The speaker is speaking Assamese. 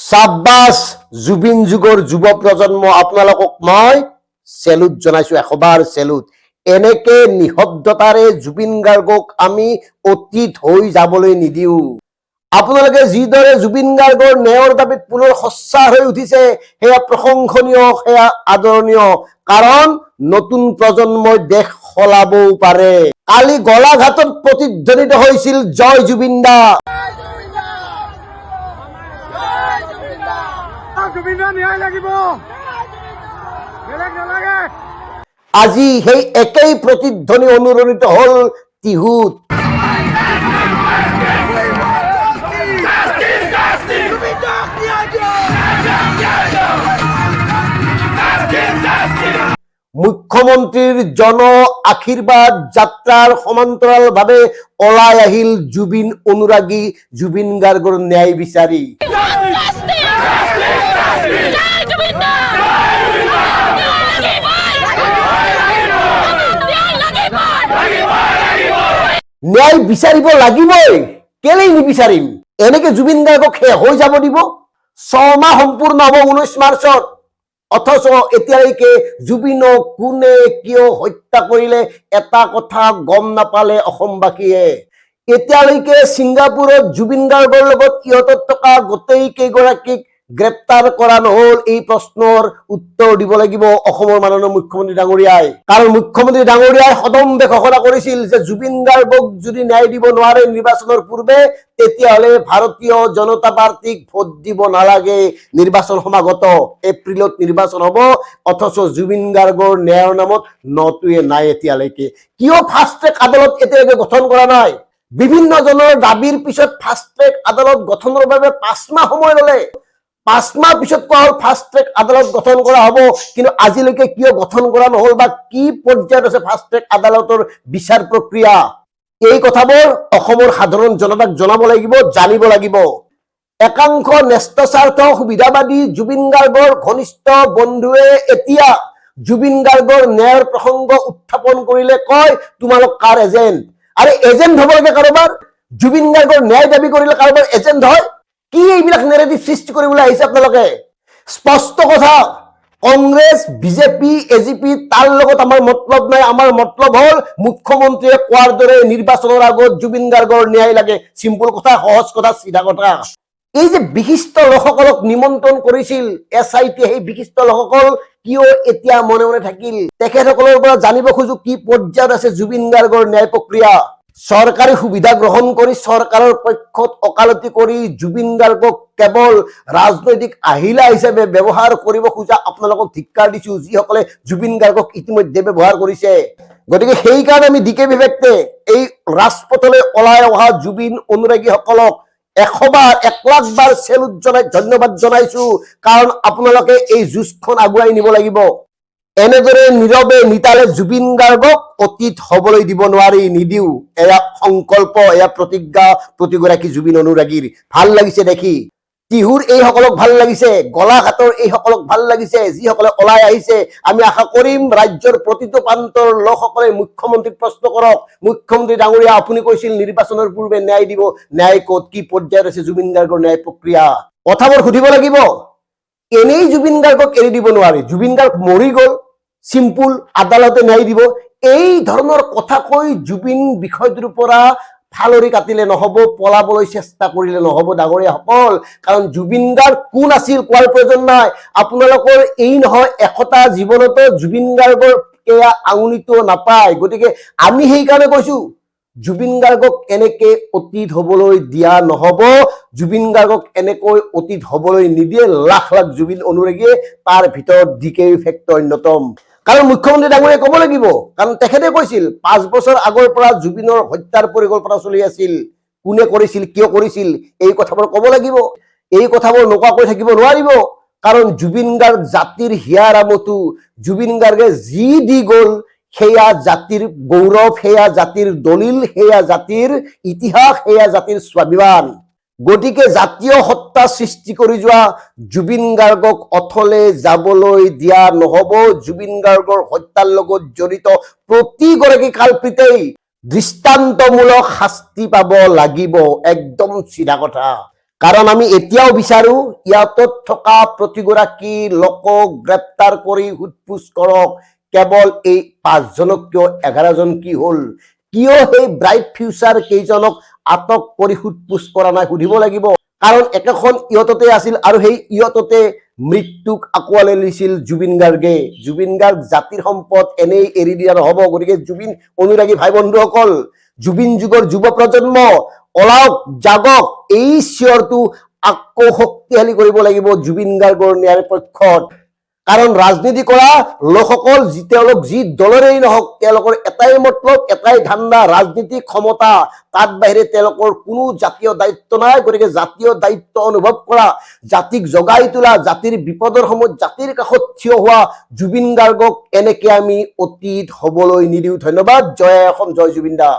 সাব্বাস জুবিন যুগৰ যুৱ প্ৰজন্ম আপোনালোকক মই সেলুট জনাইছো এশবাৰ সেলুট এনেকে নিহব্দতাৰে জুবিন গাৰ্গক আমি অতীত হৈ যাবলৈ নিদিও আপোনালোকে যিদৰে জুবিন গাৰ্গৰ ন্যায়ৰ দাবীত পুনৰ সচ্চাৰ হৈ উঠিছে সেয়া প্ৰশংসনীয় সেয়া আদৰণীয় কাৰণ নতুন প্ৰজন্মই দেশ সলাবও পাৰে কালি গলাঘাটত প্ৰতিধ্বনিত হৈছিল জয় জুবিন দা আজি সেই একেই প্ৰতিধ্বনি অনুৰণিত হল টিহুত মুখ্যমন্ত্ৰীৰ জন আশীৰ্বাদ যাত্ৰাৰ সমান্তৰালভাৱে ওলাই আহিল জুবিন অনুৰাগী জুবিন গাৰ্গৰ ন্যায় বিচাৰি ন্যায় বিচাৰিব লাগিবই কেলেই নিবিচাৰিম এনেকে জুবিন গাৰ্গক হৈ যাব দিব ছমাহ সম্পূৰ্ণ হ'ব 19 মাৰ্চত অথচ এতিয়ালৈকে জুবিনক কোনে কিয় হত্যা কৰিলে এটা কথা গম নাপালে অসমবাসীয়ে এতিয়ালৈকে ছিংগাপুৰত জুবিন গাৰ্গৰ লগত ইহঁতত থকা গোটেই কেইগৰাকীক গ্ৰেপ্তাৰ কৰা নহল এই প্ৰশ্নৰ উত্তৰ দিব লাগিব অসমৰ মাননীয় মুখ্যমন্ত্ৰী ডাঙৰীয়াই কাৰণ মুখ্যমন্ত্ৰী ডাঙৰীয়াই সদম্বে ঘোষণা কৰিছিল যে জুবিন গাৰ্গক যদি ন্যায় দিব নোৱাৰে নিৰ্বাচনৰ পূৰ্বে তেতিয়াহলে ভাৰতীয় জনতা পাৰ্টিক ভোট দিব নালাগে নিৰ্বাচন সমাগত এপ্ৰিলত নিৰ্বাচন হ'ব অথচ জুবিন গাৰ্গৰ ন্যায়ৰ নামত নতুয়ে নাই এতিয়ালৈকে কিয় ফাষ্ট ট্ৰেক আদালত এতিয়ালৈকে গঠন কৰা নাই বিভিন্ন জনৰ দাবীৰ পিছত ফাষ্ট ট্ৰেক আদালত গঠনৰ বাবে 5 মাহ সময় ল'লে 5 মাহ পিছত কোৱা হল ফাষ্ট ট্ৰেক আদালত গঠন কৰা হ'ব কিন্তু আজিলৈকে কিয় গঠন কৰা নহল বা কি পৰ্যায়ত আছে ফাষ্ট ট্ৰেক আদালতৰ বিচাৰ প্ৰক্ৰিয়া এই কথাবোৰ অসমৰ সাধাৰণ জনতাক জনাব লাগিব জানিব লাগিব একাংশ ন্যস্তস্বাৰ্থ সুবিধাবাদী জুবিন গাৰ্গৰ ঘনিষ্ঠ বন্ধুৱে এতিয়া জুবিন গাৰ্গৰ ন্যায়ৰ প্ৰসংগ উত্থাপন কৰিলে কয় তোমালোক কাৰ এজেণ্ট আৰে এজেণ্ট হ'ব লাগে কাৰোবাৰ জুবিন গাৰ্গৰ ন্যায় দাবী কৰিলে কাৰোবাৰ এজেণ্ট হয় কি এইবিলাক নেৰেটিভ সৃষ্টি কৰিবলৈ আহিছে আপোনালোকে স্পষ্ট কথা কংগ্ৰেছ বিজেপি এজিপি তাৰ লগত আমাৰ মতলব নাই আমাৰ মতলব হল মুখ্যমন্ত্ৰীয়ে কোৱাৰ দৰে নিৰ্বাচনৰ আগত জুবিন গাৰ্গৰ ন্যায় লাগে সিম্পল কথা সহজ কথা সিধা কথা এই যে বিশিষ্ট লোকসকলক নিমন্ত্ৰণ কৰিছিল এছআইটি সেই বিশিষ্ট লোকসকল কিয় এতিয়া মনে মনে থাকিল তেখেতসকলৰ পৰা জানিব খোজো কি পৰ্যায়ত আছে জুবিন গাৰ্গৰ ন্যায় প্ৰক্ৰিয়া সৰকাৰি সুবিধা গ্ৰহণ কৰে সৰকাৰেৰ পক্ষত ওকালতি কৰে জুবিন গাৰ্গক কেবল ৰাজনৈতিক আহিলা হিসাবে ব্যবহাৰ কৰিব খোজা আপোনালোকক ধিক্কাৰ দিছো যিসকলে জুবিন গাৰ্গক ইতিমধ্যে ব্যবহাৰ কৰিছে গতিকে সেই কাৰণে আমি ডিকে বিবেকতে এই ৰাজপথলৈ ওলাই অহা জুবিন অনুৰাগীসকলক 100 লাখ বাৰ সেলুট জনাই ধন্যবাদ জনাইছো কাৰণ আপোনালোকে এই যুঁজখন আগুৱাই নিব লাগিব এনেদৰে নীৰৱে নিতালে জুবিন গাৰ্গক অতীত হবলৈ দিব নোৱাৰি নিদিও এয়া সংকল্প এয়া প্ৰতিজ্ঞা প্ৰতিগৰাকী জুবিন অনুৰাগীৰ ভাল লাগিছে দেখি টিহুৰ এই সকলক ভাল লাগিছে গলাঘাটৰ এই সকলক ভাল লাগিছে যিসকলে ওলাই আহিছে আমি আশা কৰিম ৰাজ্যৰ প্ৰতিটো প্ৰান্তৰ লোকসকলে মুখ্যমন্ত্ৰীক প্ৰশ্ন কৰক মুখ্যমন্ত্ৰী ডাঙৰীয়া আপুনি কৈছিল নিৰ্বাচনৰ পূৰ্বে ন্যায় দিব ন্যায় ক'ত কি পৰ্যায়ত আছে জুবিন গাৰ্গৰ ন্যায় প্ৰক্ৰিয়া কথাবোৰ সুধিব লাগিব এনেই জুবিন গাৰ্গক এৰি দিব নোৱাৰি জুবিন গাৰ্গ মৰি গ'ল সিম্পল আদালতে ন্যায় দিব এই ধৰণৰ কথা কৈ জুবিন বিষয়টোৰ পৰা ফালৰি কাটিলে নহব পলাবলৈ চেষ্টা কৰিলে নহব ডাঙৰীয়া সকল কাৰণ জুবিন গাৰ্গ কোন আছিল কোৱাৰ প্ৰয়োজন নাই আপোনালোকৰ এই নহয় একতা জীৱনত জুবিন গাৰ্গৰ এয়া আঙুলিটো নাপায় গতিকে আমি সেই কাৰণে কৈছো জুবিন গাৰ্গক এনেকে অতীত হবলৈ দিয়া নহব জুবিন গাৰ্গক এনেকৈ অতীত হবলৈ নিদিয়ে লাখ লাখ জুবিন অনুৰাগীয়ে তাৰ ভিতৰত ডিকে ইফেক্ট অন্যতম কাৰণ মুখ্যমন্ত্ৰী ডাঙৰীয়াই ক'ব লাগিব কাৰণ তেখেতে কৈছিল 5 বছৰ আগৰ পৰা জুবিনৰ হত্যাৰ পৰিকল্পনা চলি আছিল কোনে কৰিছিল কিয় কৰিছিল এই কথাবোৰ ক'ব লাগিব এই কথাবোৰ নকোৱাকৈ থাকিব নোৱাৰিব কাৰণ জুবিন গাৰ্গ জাতিৰ হিয়াৰ আমঠু জুবিন গাৰ্গে যি দি গ'ল সেয়া জাতিৰ গৌৰৱ সেয়া জাতিৰ দলিল সেয়া জাতিৰ ইতিহাস সেয়া জাতিৰ স্বাভিমান গতিকে জাতীয় হত্যা সৃষ্টি কৰি যোৱা জুবিন গাৰ্গক অথলে যাবলৈ দিয়া নহব জুবিন গাৰ্গৰ হত্যাৰ লগত জড়িত প্ৰতিগৰাকী কালপিতেই দৃষ্টান্তমূলক শাস্তি পাব লাগিব একদম চিধা কথা কাৰণ আমি এতিয়াও বিচাৰো ইয়াতত থকা প্ৰতিগৰাকী লোকক গ্ৰেপ্তাৰ কৰি সোধপোছ কৰক। কেৱল এই 5জনক কিয় 11জন কি হল? কিয় সেই ব্ৰাইট ফিউচাৰ কেইজনক আটক কৰি সোধপোছ কৰা নাই সুধিব লাগিব। কাৰণ একেখন ইয়ততে আছিল আৰু সেই ইয়ততে মৃত্যুক আকোৱালি লৈছিল জুবিন গাৰ্গে। জুবিন গাৰ্গ জাতিৰ সম্পদ এনেই এৰি দিয়া নহব। গতিকে জুবিন অনুৰাগী ভাই বন্ধুসকল, জুবিন যুগৰ যুৱ প্ৰজন্ম ওলাওক, জাগক, এই চিঞৰটো আকৌ শক্তিশালী কৰিব লাগিব জুবিন গাৰ্গৰ ন্যায়ৰ পক্ষত। কাৰণ ৰাজনীতি কৰা লোকসকল তেওঁলোক যি দলৰেই নহওক, তেওঁলোকৰ এটাই মতলব, এটাই ধান্দা, ৰাজনীতি, ক্ষমতা। তাত বাহিৰে তেওঁলোকৰ কোনো জাতীয় দায়িত্ব নাই। গতিকে জাতীয় দায়িত্ব অনুভৱ কৰা, জাতিক জগাই তোলা, জাতিৰ বিপদৰ সময়ত জাতিৰ কাষত থিয় হোৱা জুবিন গাৰ্গক এনেকে আমি অতীত হবলৈ নিদিওঁ। ধন্যবাদ। জয় অসম, জয় জুবিন দা।